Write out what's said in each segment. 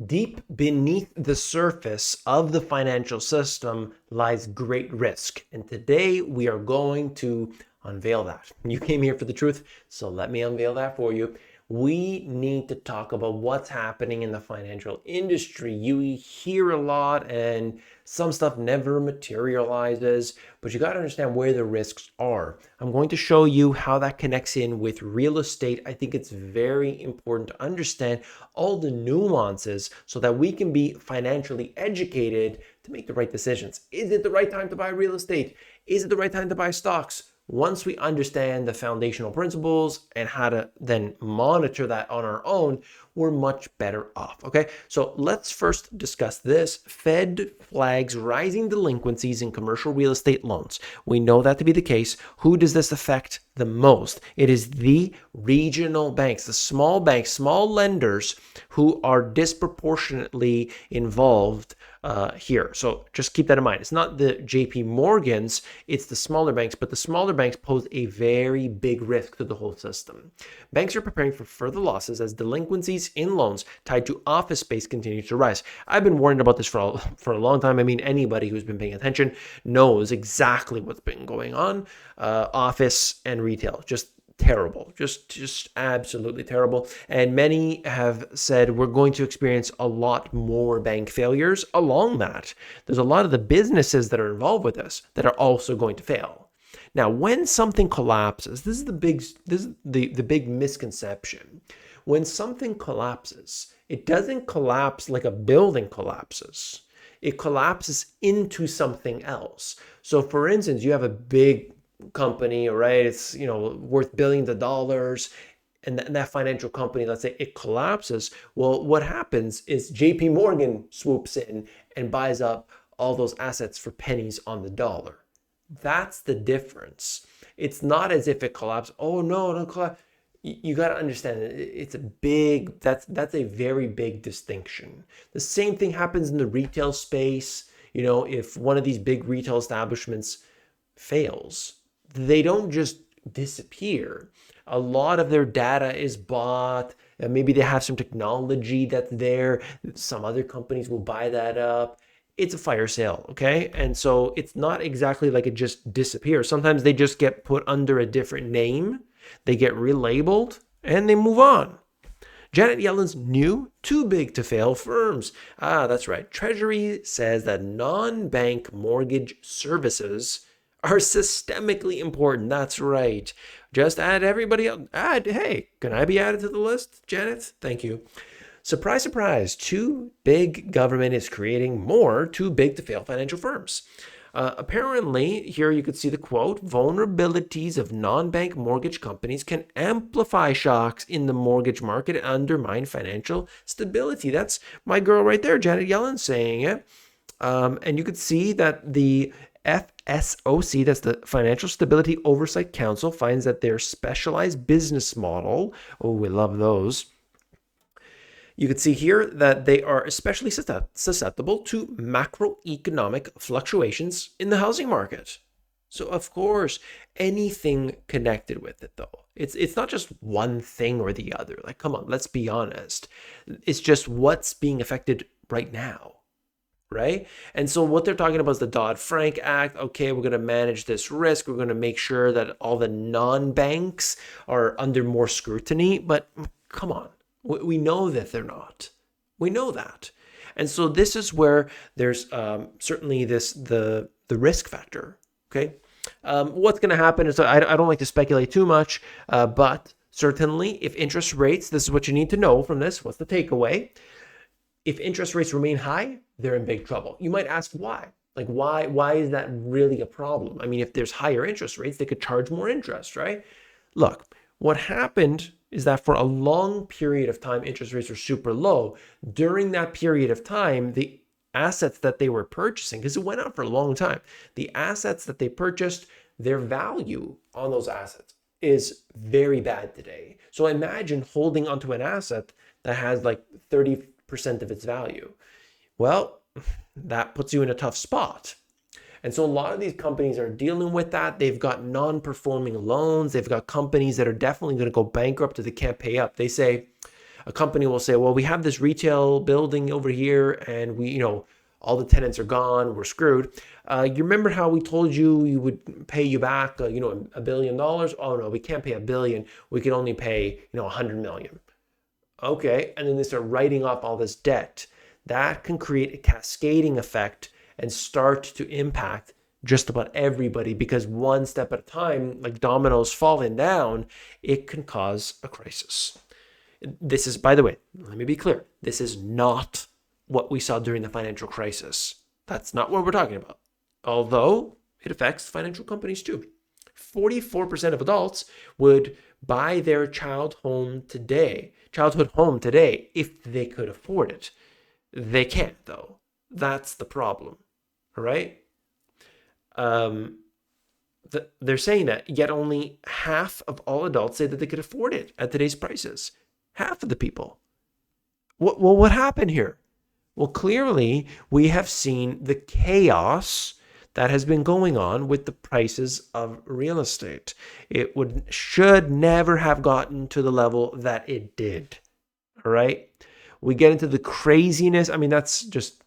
Deep beneath the surface of the financial system lies great risk. And today we are going to unveil that. You came here for the truth, so let me unveil that for you. We need to talk about what's happening in the financial industry. You hear a lot and some stuff never materializes, but you got to understand where the risks are. I'm going to show you how that connects in with real estate. I think it's very important to understand all the nuances so that we can be financially educated to make the right decisions. Is it the right time to buy real estate? Is it the right time to buy stocks? Once we understand the foundational principles and how to then monitor that on our own, we're much better off. Okay, so let's first discuss this. Fed flags rising delinquencies in commercial real estate loans. We know that to be the case. Who does this affect the most? It is the regional banks, the small banks, small lenders who are disproportionately involved here. So just keep that in mind. It's not the JP Morgans, it's the smaller banks, but the smaller banks pose a very big risk to the whole system. Banks are preparing for further losses as delinquencies in loans tied to office space continue to rise. I've been warning about this for a long time. I mean, anybody who's been paying attention knows exactly what's been going on. Office and retail, just terrible, just absolutely terrible. And many have said we're going to experience a lot more bank failures along that. There's a lot of the businesses that are involved with this that are also going to fail. Now, when something collapses, this is the big misconception. When something collapses, it doesn't collapse like a building collapses. It collapses into something else. So for instance, you have a big company, right? It's, worth billions of dollars. And that financial company, let's say it collapses. Well, what happens is JP Morgan swoops in and buys up all those assets for pennies on the dollar. That's the difference. It's not as if it collapsed. Oh no, don't collapse. You got to understand it's that's a very big distinction. The same thing happens in the retail space. If one of these big retail establishments fails, they don't just disappear. A lot of their data is bought. And maybe they have some technology that's there. Some other companies will buy that up. It's a fire sale, okay? And so it's not exactly like it just disappears. Sometimes they just get put under a different name. They get relabeled and they move on. Janet Yellen's new too big to fail firms. That's right. Treasury says that non-bank mortgage services are systemically important. That's right. Just add everybody else. Hey, can I be added to the list, Janet? Thank you. Surprise, surprise. Too big government is creating more too big to fail financial firms. Apparently, here you could see the quote, vulnerabilities of non-bank mortgage companies can amplify shocks in the mortgage market and undermine financial stability. That's my girl right there, Janet Yellen, saying it. And you could see that the FSOC, that's the Financial Stability Oversight Council, finds that their specialized business model, oh, we love those. You can see here that they are especially susceptible to macroeconomic fluctuations in the housing market. So of course, anything connected with it though. It's not just one thing or the other. Like, come on, let's be honest. It's just what's being affected right now. Right? And so what they're talking about is the Dodd-Frank Act. Okay, we're going to manage this risk. We're going to make sure that all the non-banks are under more scrutiny. But come on, we know that they're not. We know that. And so this is where there's certainly the risk factor. Okay, what's going to happen is I don't like to speculate too much, but certainly if interest rates, this is what you need to know from this. What's the takeaway? If interest rates remain high, they're in big trouble. You might ask why? Like why is that really a problem? I mean, if there's higher interest rates, they could charge more interest, right? Look, what happened is that for a long period of time, interest rates are super low. During that period of time, the assets that they were purchasing, because it went on for a long time, the assets that they purchased, their value on those assets is very bad today. So imagine holding onto an asset that has like 30% of its value. Well, that puts you in a tough spot. And so a lot of these companies are dealing with that. They've got non-performing loans. They've got companies that are definitely going to go bankrupt if they can't pay up. They say, A company will say, well, we have this retail building over here and all the tenants are gone, we're screwed. You remember how we told you we would pay you back, $1 billion? Oh no, we can't pay $1 billion. We can only pay, 100 million. Okay, and then they start writing off all this debt. That can create a cascading effect and start to impact just about everybody, because one step at a time, like dominoes falling down, it can cause a crisis. This is, by the way, let me be clear, this is not what we saw during the financial crisis. That's not what we're talking about. Although it affects financial companies too. 44% of adults would buy their childhood home today if they could afford it. They can't, though. That's the problem. All right? They're saying that, yet only half of all adults say that they could afford it at today's prices. Half of the people. What happened here? Well, clearly, we have seen the chaos that has been going on with the prices of real estate. It should never have gotten to the level that it did. All right? We get into the craziness. I mean, that's just,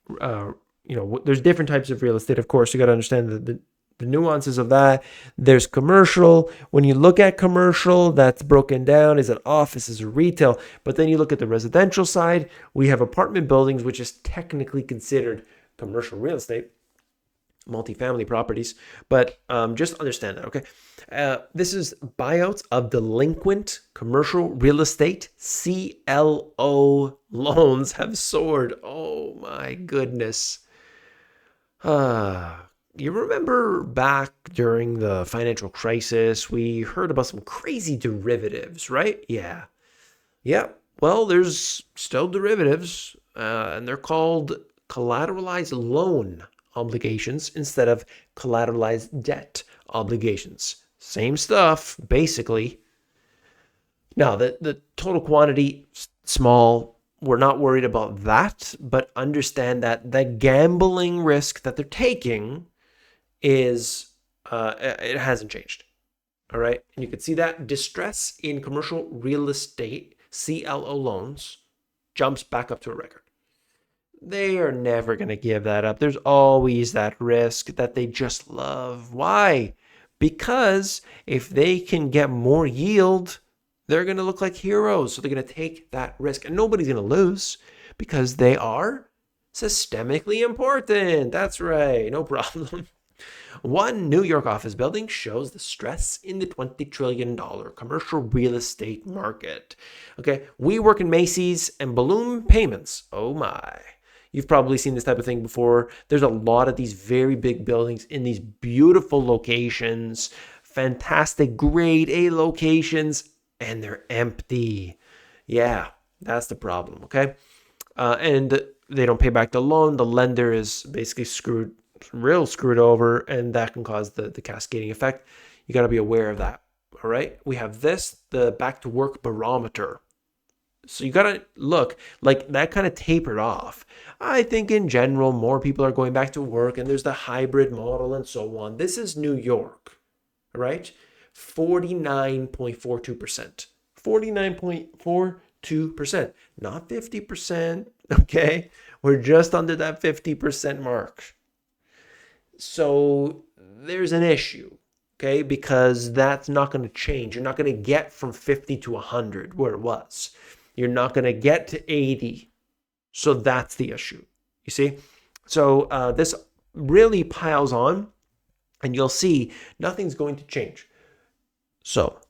there's different types of real estate, of course. You got to understand the nuances of that. There's commercial. When you look at commercial, that's broken down. Is it office? Is it retail? But then you look at the residential side. We have apartment buildings, which is technically considered commercial real estate, multifamily properties. But just understand that, okay? This is buyouts of delinquent commercial real estate. CLO loans have soared. Oh my goodness. You remember back during the financial crisis, we heard about some crazy derivatives, right? Yeah. Well, there's still derivatives, and they're called collateralized loan obligations instead of collateralized debt obligations. Same stuff, basically. Now, the total quantity, small. We're not worried about that, but understand that the gambling risk that they're taking is it hasn't changed. All right. And you can see that distress in commercial real estate, CLO loans, jumps back up to a record. They are never going to give that up. There's always that risk that they just love. Why? Because if they can get more yield, they're going to look like heroes. So they're going to take that risk, and nobody's going to lose because they are systemically important. That's right. No problem. One New York office building shows the stress in the $20 trillion commercial real estate market. Okay, we work in Macy's and balloon payments. Oh my. You've probably seen this type of thing before. There's a lot of these very big buildings in these beautiful locations, fantastic grade A locations, and they're empty. Yeah, that's the problem, okay? And they don't pay back the loan. The lender is basically screwed over, and that can cause the cascading effect. You got to be aware of that. All right. We have the back to work barometer. So you got to look like that kind of tapered off. I think in general, more people are going back to work, and there's the hybrid model and so on. This is New York, right? 49.42%. 49.42%, not 50%. Okay. We're just under that 50% mark. So there's an issue, okay, because that's not going to change. You're not going to get from 50 to 100 where it was. You're not going to get to 80. So that's the issue, you see? So this really piles on, and you'll see nothing's going to change. So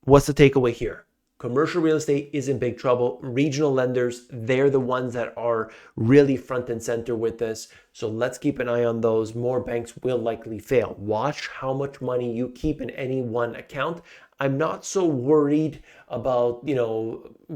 what's the takeaway here? Commercial real estate is in big trouble. Regional lenders, they're the ones that are really front and center with this. So let's keep an eye on those. More banks will likely fail. Watch how much money you keep in any one account. I'm not so worried about,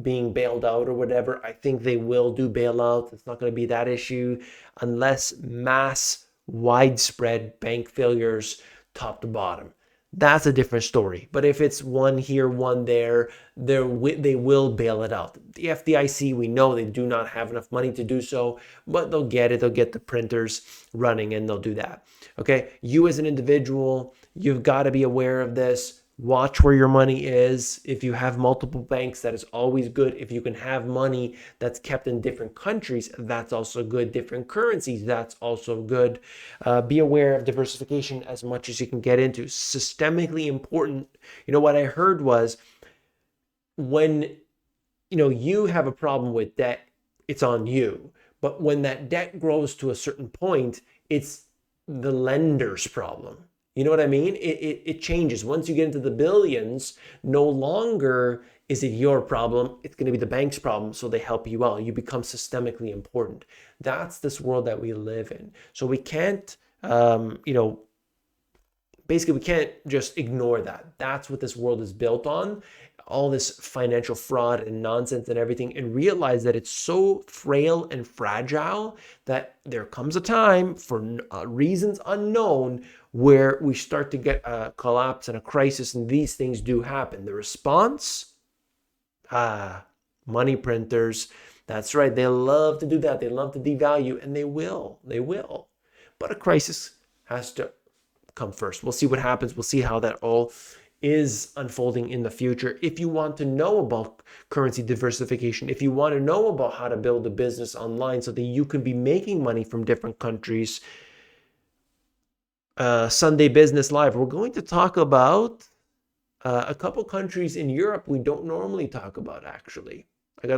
being bailed out or whatever. I think they will do bailouts. It's not going to be that issue unless mass, widespread bank failures top to bottom. That's a different story. But if it's one here, one there, they will bail it out. The FDIC, we know they do not have enough money to do so, but they'll get it. They'll get the printers running, and they'll do that. Okay, you as an individual, you've got to be aware of this. Watch where your money is. If you have multiple banks, that is always good. If you can have money that's kept in different countries, that's also good. Different currencies, that's also good. Be aware of diversification as much as you can get into. Systemically important. What I heard was when you have a problem with debt, it's on you. But when that debt grows to a certain point, it's the lender's problem. You know what I mean? It changes. Once you get into the billions, no longer is it your problem. It's going to be the bank's problem. So they help you out. You become systemically important. That's this world that we live in. So we can't, basically, we can't just ignore that. That's what this world is built on. All this financial fraud and nonsense and everything, and realize that it's so frail and fragile that there comes a time, for reasons unknown, where we start to get a collapse and a crisis, and these things do happen. The response, money printers. That's right. They love to do that. They love to devalue, and they will. They will. But a crisis has to come first. We'll see what happens. We'll see how that all is unfolding in the future. If you want to know about currency diversification, if you want to know about how to build a business online so that you can be making money from different countries, Sunday Business Live, we're going to talk about a couple countries in Europe we don't normally talk about, actually. I got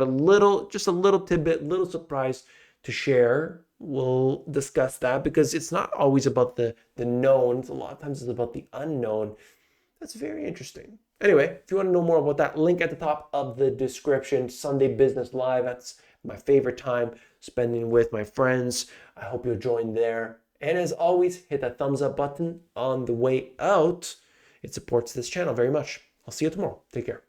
just a little tidbit, little surprise to share. We'll discuss that because it's not always about the known. A lot of times it's about the unknown. That's very interesting. Anyway, if you want to know more about that, link at the top of the description. Sunday Business Live. That's my favorite time spending with my friends. I hope you'll join there. And as always, hit that thumbs up button on the way out. It supports this channel very much. I'll see you tomorrow. Take care.